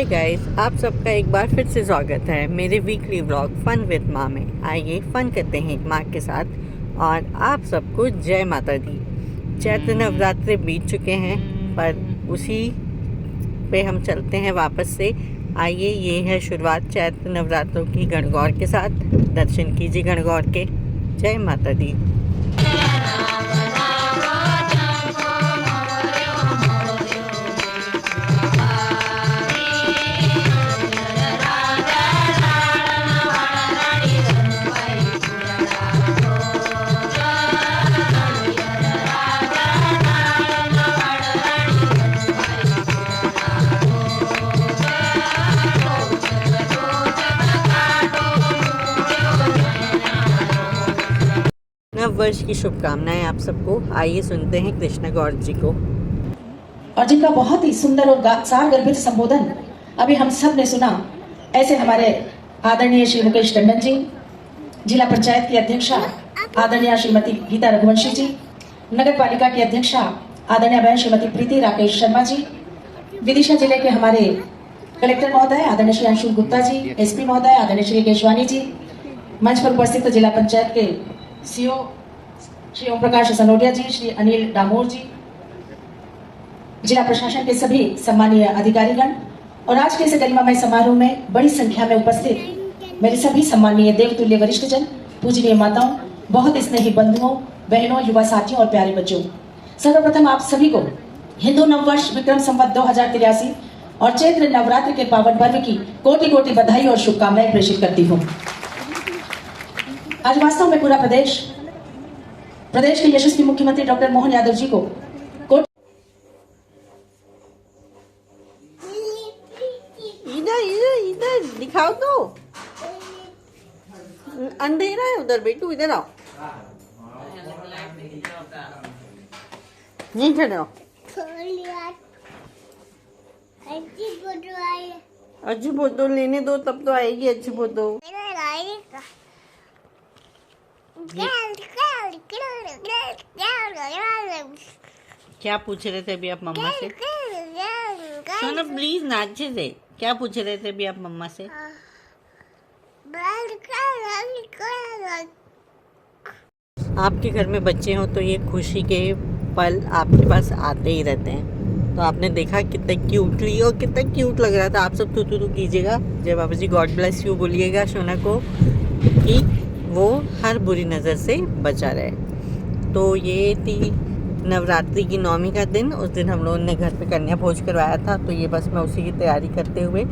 Hi guys, आप सबका एक बार फिर से स्वागत है मेरे वीकली व्लॉग फन विद माँ में। आइए फन करते हैं एक माँ के साथ। और आप सबको जय माता दी। चैत्र नवरात्रे बीत चुके हैं, पर उसी पे हम चलते हैं वापस से। आइए, ये है शुरुआत चैत्र नवरात्रों की गणगौर के साथ। दर्शन कीजिए गणगौर के। जय माता दी। नव वर्ष की शुभकामनाएं आप सबको। आइए सुनते हैं कृष्ण गौर जी को। और जिनका बहुत ही सुंदर और सार गर्भित संबोधन अभी हम सब ने सुना। ऐसे हमारे आदरणीय श्री मुकेश टंडन जी, जिला पंचायत की अध्यक्षा आदरणीय श्रीमती गीता रघुवंशी जी, नगर पालिका की अध्यक्षा आदरणीय बहन श्रीमती प्रीति राकेश शर्मा जी, विदिशा जिले के हमारे कलेक्टर महोदय आदरणीय श्री अंशुल गुप्ता जी, एसपी महोदय आदरणीय श्री केशवानी जी, मंच पर उपस्थित जिला पंचायत के सीओ श्री ओम प्रकाश सनोडिया जी, श्री अनिल डामोर जी, जिला प्रशासन के सभी सम्मानीय अधिकारीगण और आज के इस गरिमामय समारोह में बड़ी संख्या में उपस्थित मेरे सभी सम्मानीय देवतुल्य वरिष्ठजन, पूजनीय माताओं, बहुत स्नेही बंधुओं, बहनों, युवा साथियों और प्यारे बच्चों, सर्वप्रथम आप सभी को हिंदू नववर्ष विक्रम संवत 2083 और चैत्र नवरात्र के पावन पर्व की कोटि कोटि बधाई और शुभकामनाएं प्रेषित करती हूँ। आज वास्तव में पूरा प्रदेश के यशस्वी मुख्यमंत्री डॉक्टर मोहन यादव जी को इधर दिखाओ तो। अंधेरा है उधर, बेटू इधर आओ। नहीं खड़े हो। अच्छी फोटो लेने दो, तब तो आएगी अच्छी फोटो। क्या पूछ रहे थे अभी आप मम्मा से? सुनो प्लीज ना, अच्छे से। क्या पूछ रहे थे अभी आप मम्मा से? आपके घर में बच्चे हो तो ये खुशी के पल आपके पास आते ही रहते हैं। तो आपने देखा कितना क्यूटली और कितना क्यूट लग रहा था। आप सब तू कीजिएगा, जय बाबा जी गॉड ब्लेस यू बोलिएगा शोना को, कि वो हर बुरी नज़र से बचा रहे। तो ये थी नवरात्रि की 9वीं का दिन। उस दिन हम लोगों ने घर पे कन्या भोज करवाया था। तो ये बस मैं उसी की तैयारी करते हुए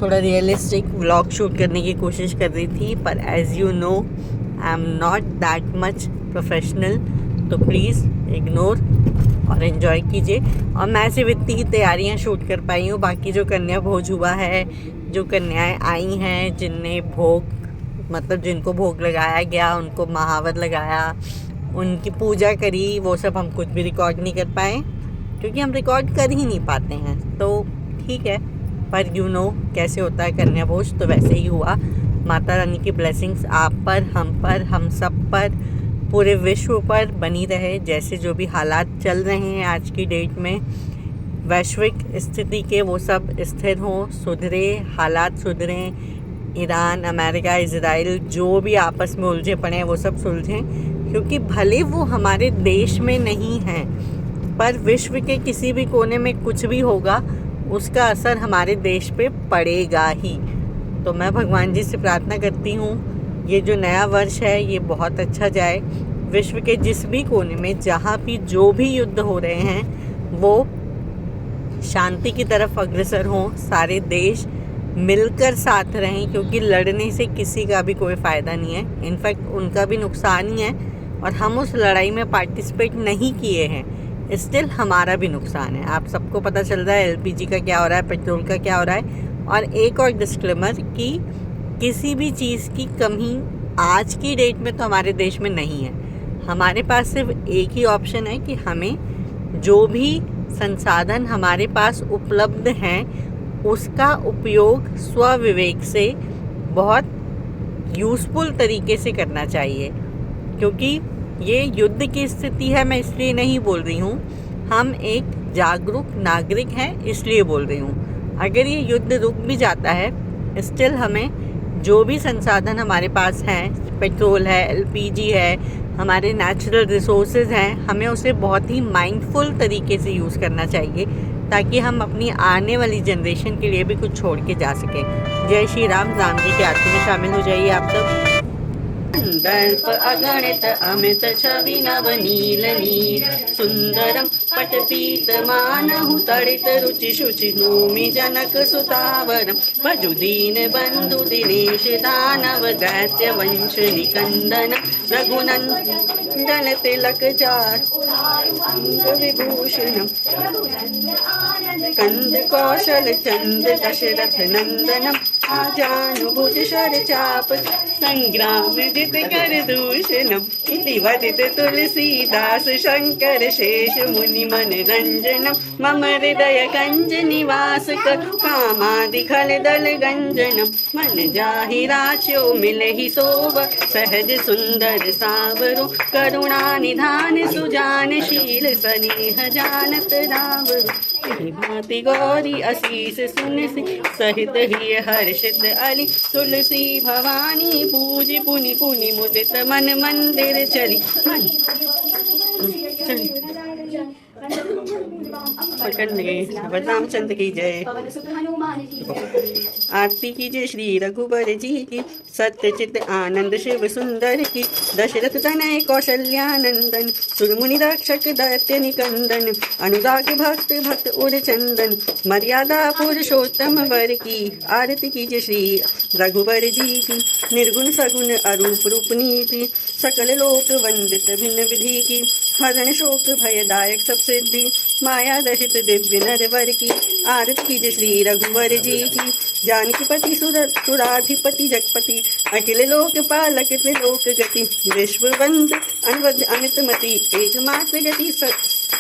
थोड़ा रियलिस्टिक व्लॉग शूट करने की कोशिश कर रही थी। पर as you know, I am not that much professional, तो प्लीज़ इग्नोर और एंजॉय कीजिए। और मैं सिर्फ इतनी ही तैयारियाँ शूट कर पाई हूँ। बाकी जो कन्या भोज हुआ है, जो कन्याएँ आई हैं जिनको भोग लगाया गया, उनको महावर लगाया, उनकी पूजा करी, वो सब हम कुछ भी रिकॉर्ड नहीं कर पाए, क्योंकि हम रिकॉर्ड कर ही नहीं पाते हैं। तो ठीक है, पर यू नो कैसे होता है कन्या भोज, तो वैसे ही हुआ। माता रानी की ब्लेसिंग्स आप पर, हम सब पर, पूरे विश्व पर बनी रहे। जैसे जो भी हालात चल रहे हैं आज की डेट में, वैश्विक स्थिति के, वो सब स्थिर हों, सुधरे, हालात सुधरें। ईरान, अमेरिका, इजराइल जो भी आपस में उलझे पड़े हैं वो सब सुलझें, क्योंकि भले वो हमारे देश में नहीं हैं, पर विश्व के किसी भी कोने में कुछ भी होगा उसका असर हमारे देश पे पड़ेगा ही। तो मैं भगवान जी से प्रार्थना करती हूँ ये जो नया वर्ष है ये बहुत अच्छा जाए। विश्व के जिस भी कोने में, जहाँ भी जो भी युद्ध हो रहे हैं, वो शांति की तरफ अग्रसर हों। सारे देश मिलकर साथ रहें, क्योंकि लड़ने से किसी का भी कोई फ़ायदा नहीं है। इनफैक्ट उनका भी नुकसान ही है, और हम उस लड़ाई में पार्टिसिपेट नहीं किए हैं, स्टिल हमारा भी नुकसान है। आप सबको पता चल रहा है एलपीजी का क्या हो रहा है, पेट्रोल का क्या हो रहा है। और एक और डिस्क्लेमर कि किसी भी चीज़ की कमी आज की डेट में तो हमारे देश में नहीं है। हमारे पास सिर्फ एक ही ऑप्शन है कि हमें जो भी संसाधन हमारे पास उपलब्ध हैं उसका उपयोग स्वविवेक से बहुत यूज़फुल तरीके से करना चाहिए। क्योंकि ये युद्ध की स्थिति है, मैं इसलिए नहीं बोल रही हूँ, हम एक जागरूक नागरिक हैं इसलिए बोल रही हूँ। अगर ये युद्ध रुक भी जाता है, स्टिल हमें जो भी संसाधन हमारे पास हैं, पेट्रोल है, एलपीजी है, हमारे नेचुरल रिसोर्सेज हैं, हमें उसे बहुत ही माइंडफुल तरीके से यूज़ करना चाहिए ताकि हम अपनी आने वाली जनरेशन के लिए भी कुछ छोड़ के जा सकें। जय श्री राम। राम जी की आरती में शामिल हो जाइए आप सब। दर्प अगणित अमित छवि नवनील नील सुंदरम पटपीत मानहु तड़ित रुचि शुचि नूमि जनक सुतावरम भजुदीन बंधु दिनेश दानव दैत्य वंश निकंदन रघुनंदन तिलक चार विभूषणम कंद कौशल चंद दशरथ नंदनम आजानुभुज शर चाप संग्राम जित कर दूषणम इति वदित तुलसीदास शंकर शेष मुनि मन रंजनम मम हृदय कंज निवास कर कामादि खल दल गंजनम मन जाहि राच्यो मिलहि सोव सहज सुंदर सावरो करुणा निधान सुजान शील सनेह जानत रावरो भांति गौरी असीस सुन सहित ही हर्षित अली तुलसी भवानी पूज पुनि पुनि मुदित मन मंदिर चली रामचंद्र की जय। आरती कीजिए श्री रघुबर जी की। सत्यचित आनंद शिव सुंदर की दशरथ तनय कौशल्यानंदन सुरमुनि रक्षक दैत्य निकंदन अनुराग भक्त भक्त उर चंदन मर्यादा पुरुषोत्तम वर की। आरती कीजिए श्री रघुबर जी की। निर्गुण सगुण अरूप रूप नीति सकल लोक वंदित भिन्न विधि की। हरण शोक भयदायक सब सिद्धि माया दहित दिव्य नरवर की। आरती कीजिए श्री रघुवर जी की। जानकी पति सुराधिपति जगपति अखिल लोक पालक त्रिलोक गति विश्ववंद अनवद अनितमति एकमात्र गति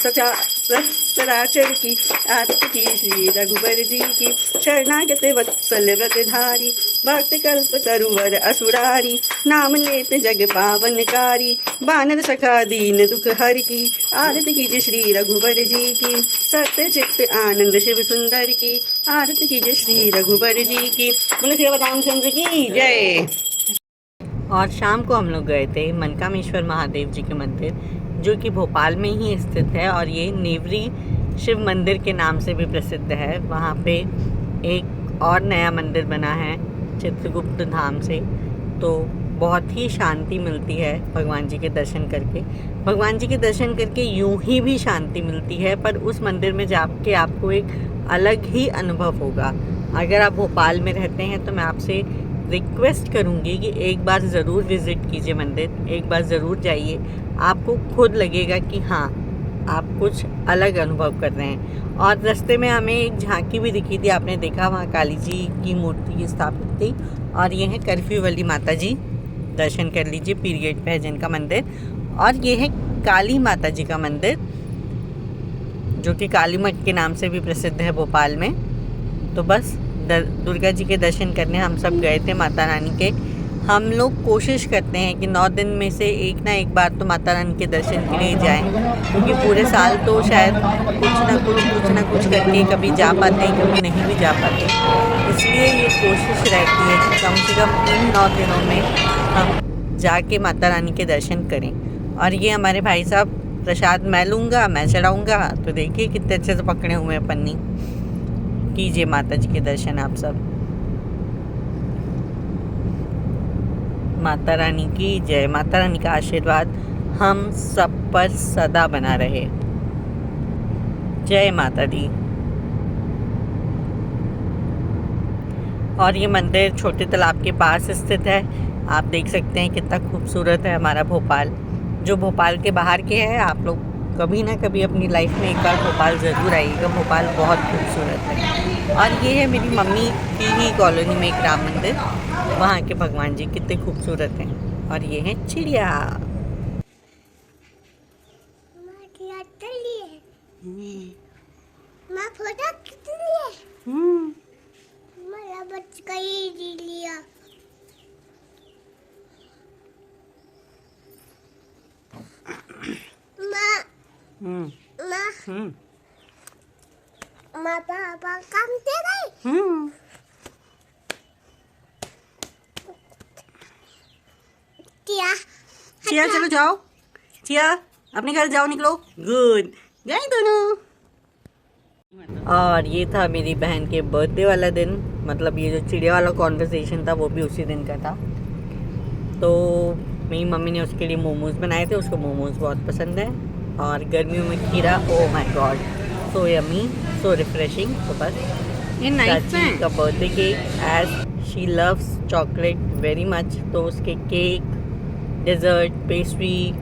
सचराचर की। आरती की श्री रघुबर जी की। शरणागत वत्सल व्रतधारी भक्त कल्प तरुवर असुरारी नाम लेत जग पावनकारी बानर सखा दीन दुख हर की। आरती कीजिए श्री रघुबर जी की। सत्य चित्त आनंद शिव सुंदर की। आरती कीजिए श्री रघुबर जी की। बोलो श्री रामचंद्र की जय। और शाम को हम लोग गए थे मनकामेश्वर महादेव जी के मंदिर, जो कि भोपाल में ही स्थित है और ये नेवरी शिव मंदिर के नाम से भी प्रसिद्ध है। वहाँ पे एक और नया मंदिर बना है चित्रगुप्त धाम से, तो बहुत ही शांति मिलती है भगवान जी के दर्शन करके। भगवान जी के दर्शन करके यूं ही भी शांति मिलती है, पर उस मंदिर में जाके आपको एक अलग ही अनुभव होगा। अगर आप भोपाल में रहते हैं तो मैं आपसे रिक्वेस्ट करूंगी कि एक बार ज़रूर विज़िट कीजिए मंदिर, एक बार ज़रूर जाइए। आपको खुद लगेगा कि हाँ, आप कुछ अलग अनुभव कर रहे हैं। और रास्ते में हमें एक झांकी भी दिखी थी, आपने देखा, वहाँ काली जी की मूर्ति स्थापित थी। और ये है कर्फ्यू वाली माता जी, दर्शन कर लीजिए, पीरियड पे है जिनका मंदिर। और ये है काली माता जी का मंदिर, जो कि काली मठ के नाम से भी प्रसिद्ध है भोपाल में। तो बस दुर्गा जी के दर्शन करने हम सब गए थे, माता रानी के। हम लोग कोशिश करते हैं कि 9 दिन में से एक ना एक बार तो माता रानी के दर्शन के लिए जाएं, क्योंकि पूरे साल तो शायद कुछ ना कुछ करके कभी जा पाते हैं, कभी नहीं भी जा पाते। इसलिए ये कोशिश रहती है कि कम से कम इन 9 दिनों में हम जाके माता रानी के दर्शन करें। और ये हमारे भाई साहब प्रसाद मैं लूँगा, मैं चढ़ाऊँगा, तो देखिए कितने अच्छे से पकड़े हुए हैं पन्नी। कीजिए माता जी के दर्शन आप सब। माता रानी की जय। माता रानी का आशीर्वाद हम सब पर सदा बना रहे। जय माता दी। और ये मंदिर छोटे तालाब के पास स्थित है। आप देख सकते हैं कितना खूबसूरत है हमारा भोपाल। जो भोपाल के बाहर के हैं, आप लोग कभी ना कभी अपनी लाइफ में एक बार भोपाल ज़रूर आइएगा। भोपाल बहुत खूबसूरत है। और ये है मेरी मम्मी की ही कॉलोनी में एक राम मंदिर, वहाँ के भगवान जी कितने खूबसूरत हैं। और ये है चिड़िया। पापा काम दे गए। टिया चिया चलो जाओ, चिया अपने घर जाओ, निकलो। गुड, गए दोनों। और ये था मेरी बहन के बर्थडे वाला दिन, मतलब ये जो चिड़िया वाला कॉन्वर्सेशन था वो भी उसी दिन का था। तो मेरी मम्मी ने उसके लिए मोमोज बनाए थे, उसको मोमोज बहुत पसंद है। और गर्मियों में खीरा, oh my god, so yummy, so refreshing. तो बस ये नाइस है। चाची का birthday cake, as she loves chocolate very much, तो उसके केक, डेजर्ट, पेस्ट्री,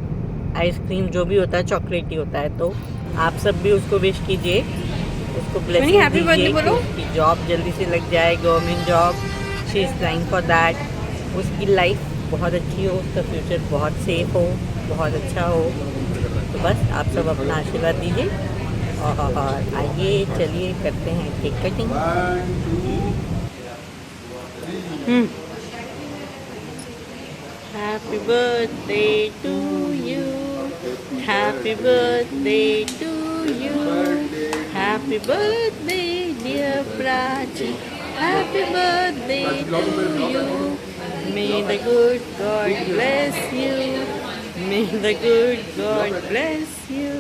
आइसक्रीम जो भी होता है चॉकलेट ही होता है। तो आप सब भी उसको विश कीजिए, उसको ब्लेसिंग happy birthday दीजिए कि बोलो। उसकी जॉब जल्दी से लग जाए, government job, she is trying for that. उसकी लाइफ बहुत अच्छी हो, उसका फ्यूचर बहुत सेफ हो, बहुत अच्छा हो। तो बस आप सब अपना आशीर्वाद दीजिए। और आइए चलिए करते हैं cake cutting. Happy birthday to you, happy birthday to you, happy birthday dear Prachi, happy birthday to you. May the good God bless you, may the good God bless you,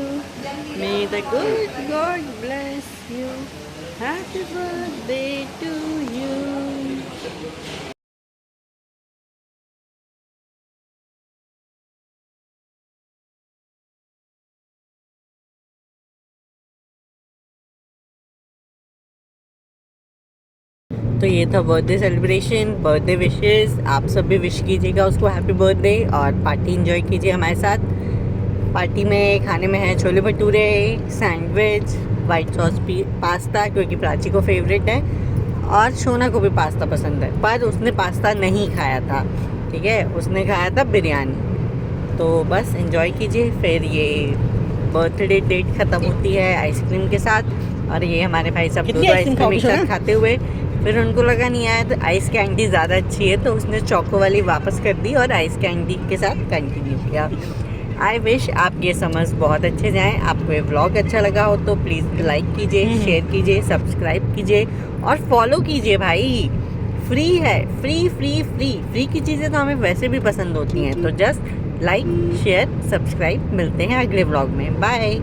may the good God bless you, happy birthday to you. तो ये था birthday celebration, birthday wishes. आप सब भी wish कीजिएगा उसको happy birthday और party enjoy कीजिए हमारे साथ। पार्टी में खाने में है chole bhature, sandwich, white sauce pasta क्योंकि प्राची को फेवरेट है, और शोना को भी पास्ता पसंद है, पर उसने पास्ता नहीं खाया था, ठीक है, उसने खाया था बिरयानी। तो बस एंजॉय कीजिए। फिर ये बर्थडे डेट ख़त्म होती है आइसक्रीम के साथ, और ये हमारे भाई साहब कितनी दो आइसक्रीम आइसक्रीम एक खाओगे साथ खाते हुए। फिर उनको लगा नहीं आया तो आइस कैंडी ज़्यादा अच्छी है, तो उसने चोको वाली वापस कर दी और आइस कैंडी के साथ कंटिन्यू किया। आई विश आपके समर्स बहुत अच्छे जाएं। आपको ये व्लॉग अच्छा लगा हो तो प्लीज़ लाइक कीजिए, शेयर कीजिए, सब्सक्राइब कीजिए और फॉलो कीजिए भाई। फ्री है, फ्री फ्री फ्री फ्री की चीज़ें तो हमें वैसे भी पसंद होती हैं। तो जस्ट लाइक, शेयर, सब्सक्राइब। मिलते हैं अगले व्लॉग में। बाय।